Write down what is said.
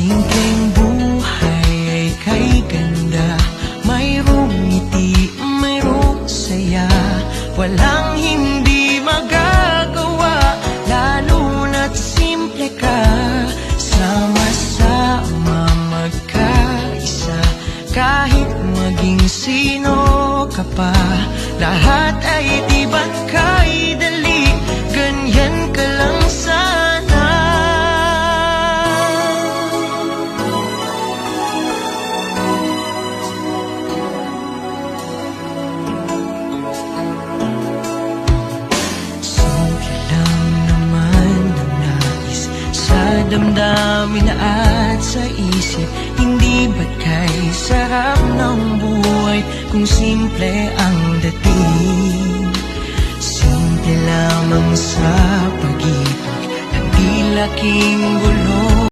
Simpleng buhay ay kay ganda, mayroong ngiti, mayroong saya. Walang hindi magagawa, lalo na't simple ka. Sama-sama magkaisa, kahit maging sino ka pa. Lahat ay di ba't kay dali, ganyan ka lang sana. Simple lang naman ang nais sa damdamin at sa isip. Hindi ba't kay sarap ng buhay kung simple ang dating? Simple lamang sa pag-ibig, at di laking gulo.